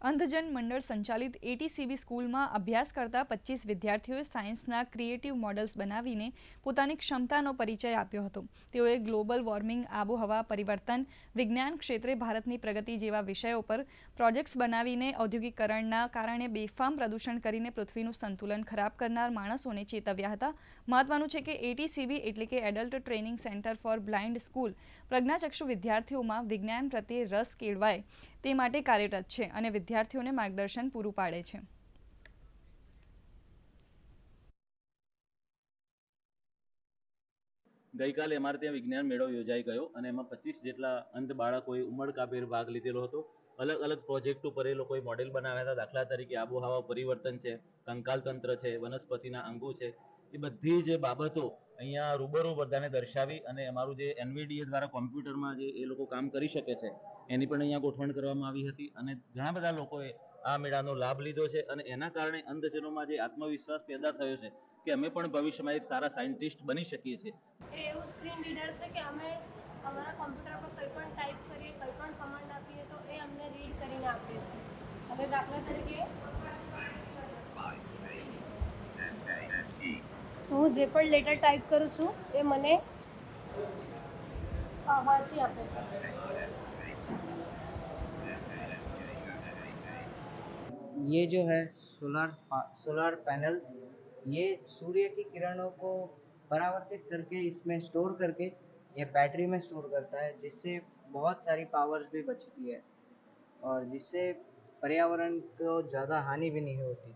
અંધજન મંડળ સંચાલિત એટીસીબી સ્કૂલમાં અભ્યાસ કરતા 25 વિદ્યાર્થીઓએ સાયન્સના ક્રિએટિવ મોડલ્સ બનાવીને પોતાની ક્ષમતાનો પરિચય આપ્યો હતો. તેઓએ ગ્લોબલ વોર્મિંગ, આબોહવા પરિવર્તન, વિજ્ઞાન ક્ષેત્રે ભારતની પ્રગતિ જેવા વિષયો પર પ્રોજેક્ટ્સ બનાવીને ઔદ્યોગિકરણના કારણે બેફામ પ્રદૂષણ કરીને પૃથ્વીનું સંતુલન ખરાબ કરનાર માણસોને ચેતવ્યા હતા. મહત્વનું છે કે એટીસીબી એટલે કે adult training centre for blind school પ્રજ્ઞાચક્ષુ વિદ્યાર્થીઓમાં વિજ્ઞાન પ્રત્યે રસ કેળવાય તે માટે કાર્યરત છે અને વિદ્યાર્થીઓને માર્ગદર્શન પૂરું પાડે છે. ગઈકાલે અમારે ત્યાં વિજ્ઞાન મેળો યોજાઈ ગયો અને એમાં 25 જેટલા અંધ બાળકોએ ઉમળકાભેર ભાગ લીધેલો હતો. અલગ અલગ પ્રોજેક્ટ ઉપર એ લોકોએ મોડેલ બનાવ્યા હતા. દાખલા તરીકે આબોહવા પરિવર્તન છે, કંકાલ તંત્ર છે, વનસ્પતિના અંગો છે, એ બધી જે બાબતો અહીંયા રૂબરૂ બધાને દર્શાવી અને અમારું જે એનવીડીએ દ્વારા કોમ્પ્યુટરમાં જે એ લોકો કામ કરી શકે છે એની પણ અહીંયા ગોઠવણ કરવામાં આવી હતી અને ઘણા બધા લોકોએ આ મેળાનો લાભ લીધો છે અને એના કારણે અંધજનોમાં જે આત્મવિશ્વાસ પેદા થયો છે કે અમે પણ ભવિષ્યમાં એક સારા સાયન્ટિસ્ટ બની શકીએ છીએ. એ એવું સ્ક્રીન રીડર છે કે અમે અમારા કોમ્પ્યુટર પર કંઈ પણ ટાઈપ કરીએ, કંઈ પણ કમાન્ડ આપીએ તો એ અમને રીડ કરીને આપે છે. હવે દાખલા તરીકે હું જે પણ લેટર ટાઈપ કરું છું એ મને વાંચી આપે છે. ये जो है सोलर पैनल, ये सूर्य की किरणों को परावर्तित करके इसमें स्टोर करके ये बैटरी में स्टोर करता है, जिससे बहुत सारी पावर्स भी बचती है और जिससे पर्यावरण को ज़्यादा हानि भी नहीं होती.